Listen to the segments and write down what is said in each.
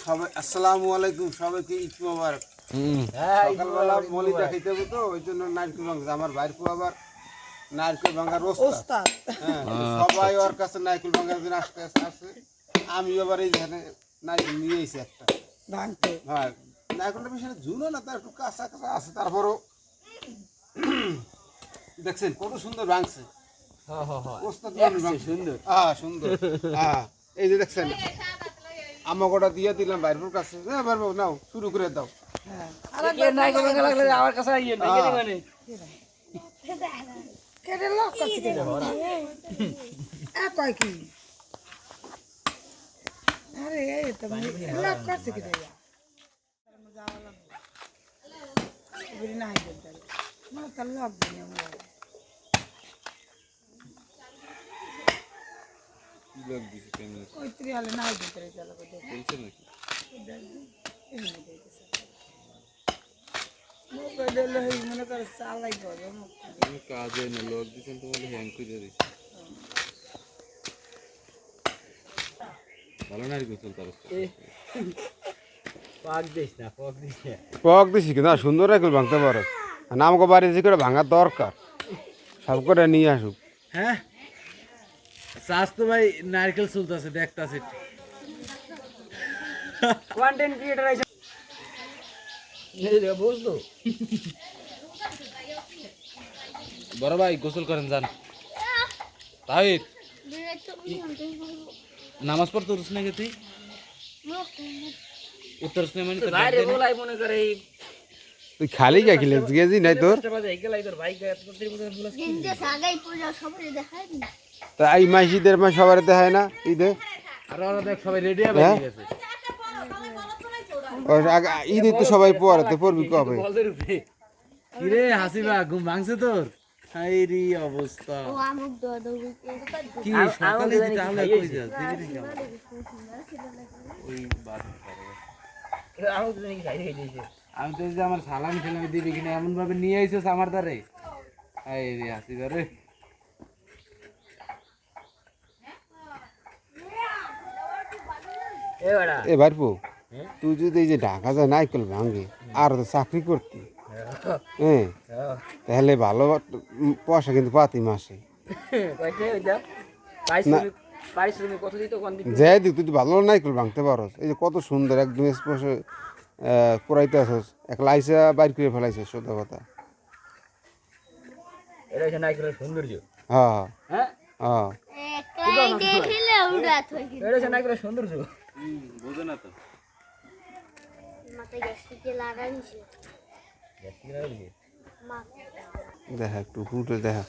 সবাই আসসালামু আলাইকুম, সবাইকে ঈদ মোবারক। সকালবেলা মলিদা খাইতে হবে তো, ওই জন্য নারকেল ভাঙছে। আমার ভাইয়ের পু আবার নারকেল ভাঙার ওস্তাদ। হ্যাঁ, সবাই ওর কাছে নারকেল ভাঙার দিন আসতে আসে। আমি আবার এই যেখানে নারকেল নিয়ে এসেছি একটা ভাঙতে। হ্যাঁ, নারকেলটা বেশি ঝুলো না, তার একটু কাঁচা কাঁচা আছে। তারপরও দেখছেন কত সুন্দর ভাঙছে। সুন্দর, হ্যাঁ সুন্দর। হ্যাঁ, এই যে দেখছেন আমাগোটা দিয়ে দিলাম বাইরের কাছে। হ্যাঁ পারবো, নাও শুরু করে দাও। আমার কাছে কাজে না লোক দিচ্ছেন তোমার হ্যাং করে দিচ্ছে ভালো না গোসল তার পক দিছি কিন্তু সুন্দর রাখল ভাঙতে পারো। আমাকে বাড়ি যে করে ভাঙার দরকার, সব করে নিয়ে আসুক। হ্যাঁ চাষ তো ভাই নারকেল চলতেছে দেখতেছে কন্টেন্ট ক্রিয়েটর আছে বুঝলো। বড় ভাই গোসল করেন যান। তাই নামাজ পড়তে উঠছ নাকি তুই? উত্তর মনে করে তুই খালি গেছিলি গেছি নাই তোর? তা এই মাস ঈদের মাস সবার দেখায় না ঈদে? আর ওরা দেখ সবাই রেডি হয়ে গেছে। ঈদে তো সবাই পড়াতে পড়বি কবে? কিরে হাসিবা ঘুম ভাঙছে তোর? হাইরি অবস্থা কি সকালে তাহলে কই যাস দিবি না ওই বাদ আমি তো যে আমার সালামি সালামি দিবি কিনা এমন ভাবে নিয়ে আইছস আমার দ্বারে। হাইরি হাসিবা রে এ ভাইপো, তুই যদি এই যে ঢাকা যায় নাইকেল ভাঙে আর তো চাকরি করতি, হ্যাঁ তাহলে ভালো পয়সা কিন্তু পাতি মাসে। যাই দিক তুই ভালো নাইকেল ভাঙতে পারস। এই যে কত সুন্দর একদম স্পষ্ট পুরাইতে আসস, এক লাইসা বাইর করে ফেলাইছিস। সত্য কথা। সৌন্দর্য হ্যাঁ হ্যাঁ সৌন্দর্য বুঝো না তো দেখা একটু ফুটে দেখা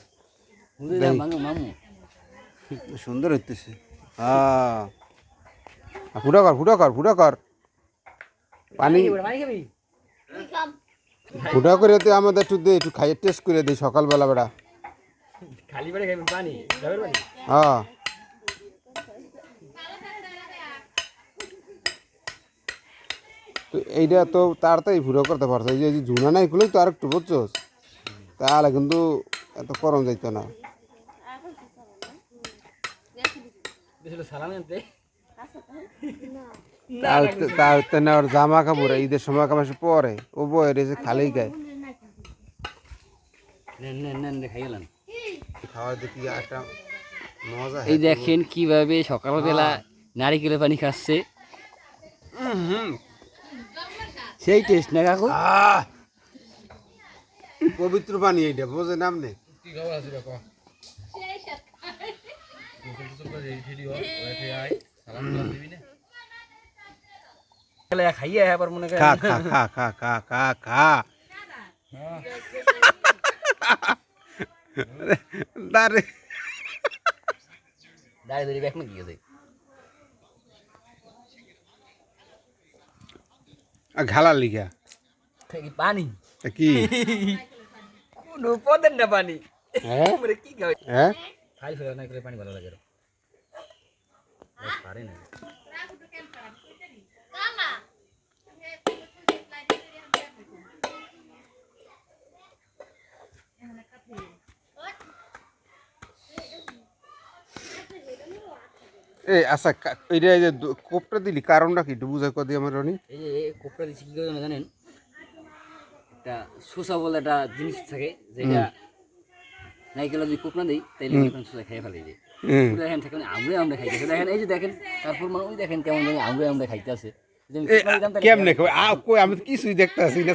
সুন্দর হইতেছে। হ্যাঁ ফুটা কর ফুটা কর ফুটা কর পানি ফুটা করে তুই আমাদের একটু দে, একটু খাইয়ে টেস্ট করে দিই সকালবেলা বেড়া। খালি পেটে খাইবেন পানি? হ্যাঁ তো এইটা তো তাড়াতাড়ি ফুটো করতে পারছো। এই যে ঝুনা নাই খুলে তো আর একটু বুঝছোস, তাহলে কিন্তু এত করম যাইতো না। ওর জামা কাপড় ঈদের সময় কাপড় পরে ও বয়ে রয়েছে খালি গায়ে খাওয়া দেখি একটা মজা। এই দেখেন কিভাবে সকালবেলা নারিকেলের পানি খাচ্ছে, সেই টেস্ট না কাকু? পবিত্র পানি এইটা বোঝে নাম নেই। খাইয়ে আবার মনে খা খা খা খা খা খা খা দাঁড়ে দাঁড়িয়ে ব্যাগ না কি আছে ঘালার লিখা পানি কি কোন পদের না পানি। হ্যাঁ কি খাই হ্যাঁ খাই ফেলা না করে পানি ভালো লাগে পারে না। এই আচ্ছা এটা এই যে কোপটা দিলি কারণটা কি একটু বুঝাই কদি আমার রনি? এই যে কোপটা দিচ্ছি কি করে জানেন, একটা শোষা বলে একটা জিনিস থাকে যেটা নাইকেল যদি কোপ না দিই তাইলে এখন শোষা খেয়ে ফেলে যায়। দেখেন সেখানে আমরা খাইতেছে, দেখেন এই যে দেখেন, তারপর মানে ওই দেখেন কেমন জানি আমরা খাইতে আছে। কেমনে কই আমি তো কিছুই দেখতে আসি না।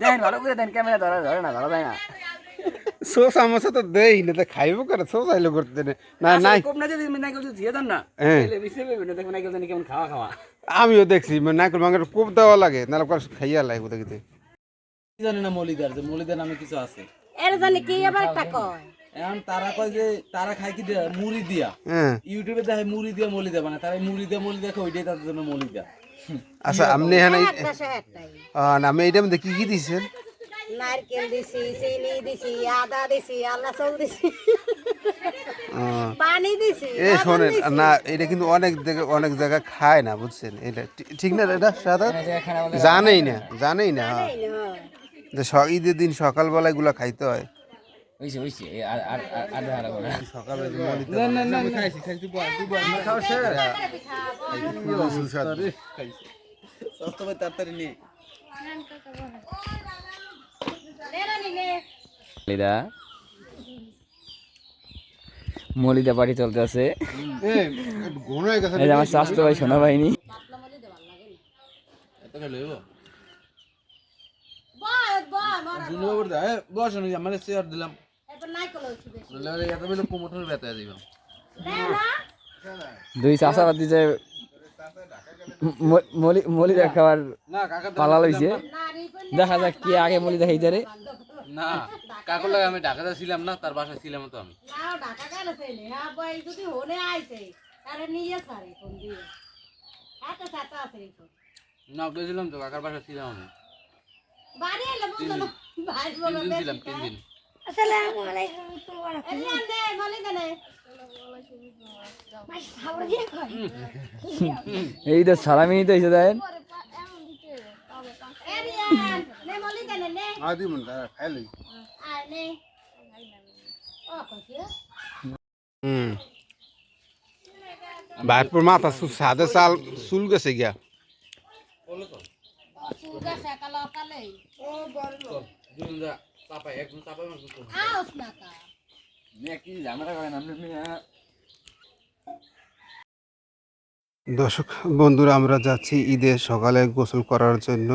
দেখেন ভালো করে দেন, ক্যামেরা ধরা যায় না। সোস আমার সাথে দেই না তো খাইবো করে সোস আইলো করতে না নাই কোপ না যদি নাইকেল যদি দিয়ে দেন না তাহলে বিসে পাবে না, দেখেন নাইকেল জানি কেমন খাওয়া। আমিও দেখছি নাইকেল ভাঙের কোপ দেওয়া লাগে নাহলে করে খাইয়া লাগবে দেখিতে। জানি না মলিদার যে মলিদার নামে কিছু আছে এর জানি কি আবার একটা কয় এখন তারা কয় যে তারা খায় কি দিয়া মুড়ি দিয়া, ইউটিউবে দেখে মুড়ি দিয়া মলিদা বানায়, তারা মুড়ি দিয়া মলিদা খায়, ওইটাই তাদের জন্য মলিদা। আচ্ছা আপনি এখানে একটা সে একটাই আমি এইটা মধ্যে কি কি দিছেন? নারকেল দিছি, চিনি দিছি, আদা দিছি, আলাচল দিছি, পানি দিছি। এই শোনেন না, এটা কিন্তু অনেক জায়গায় খায় না বুঝছেন, এটা ঠিক না? এটা সাদা জানেই না যে ঈদের দিন সকালবেলা এগুলা খাইতে হয়। হইছে আর সকালে তাড়াতাড়ি নিয়ে মলিদা পার্টি চলতে আছে। আমার স্বাস্থ্য ভাই শোনা পাইনি। আমার চেয়ার দিলাম কোমরের ব্যথা দিব। দুই চাষা বাদ দিছে মলিদা খাওয়ার পালা লইছে। দেখা যাক কি আগে মলিদা খাইতে রে। না কাকুর লাগে আমি ঢাকাতে ছিলাম না, তার বাসায় ছিলাম তো আমি। না গেছিলাম তো, কাকার বাসায় ছিলাম আমি। 3 দিন। এই তো সালামি নিতে এসে দেন। ভাইপুর মাথা সাদে চাল চুল গেছে গিয়া। দর্শক বন্ধুরা, আমরা যাচ্ছি ঈদের সকালে গোসল করার জন্য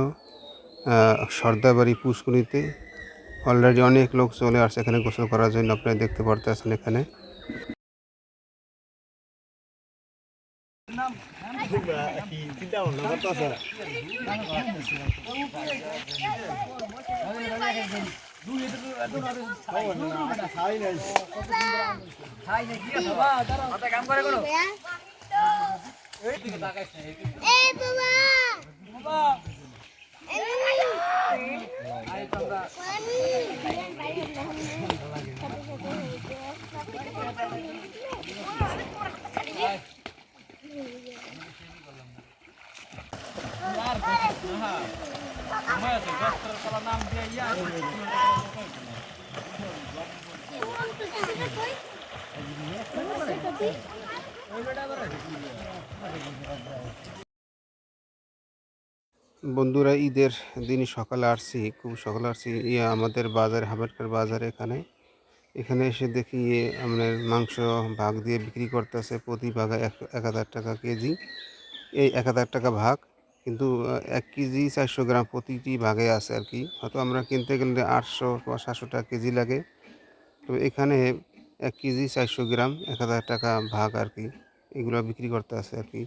সর্দারবাড়ি পুষ্করিণীতে। অলরেডি অনেক লোক চলে আসছে এখানে গোসল করার জন্য, আপনারা দেখতে পারতেছেন এখানে। বন্ধুরা, ঈদের দিন সকালে আসছি, খুব সকালে আসছি আমাদের বাজারে, হাবেরকার বাজারে। এখানে এসে দেখি আমাদের মাংস ভাগ দিয়ে বিক্রি করতেছে। প্রতি ভাগে 1000 টাকা কেজি। এই 1000 টাকা ভাগ, কিন্তু 1 কেজি 400 গ্রাম প্রতিটি ভাগে আছে আর কি। হয়তো আমরা কিনতে গেলে 800 বা 700 টাকা কেজি লাগে। তো এখানে 1 কেজি 400 গ্রাম 1000 টাকা ভাগ আর কি, এগুলো বিক্রি করতে আছে আর কি।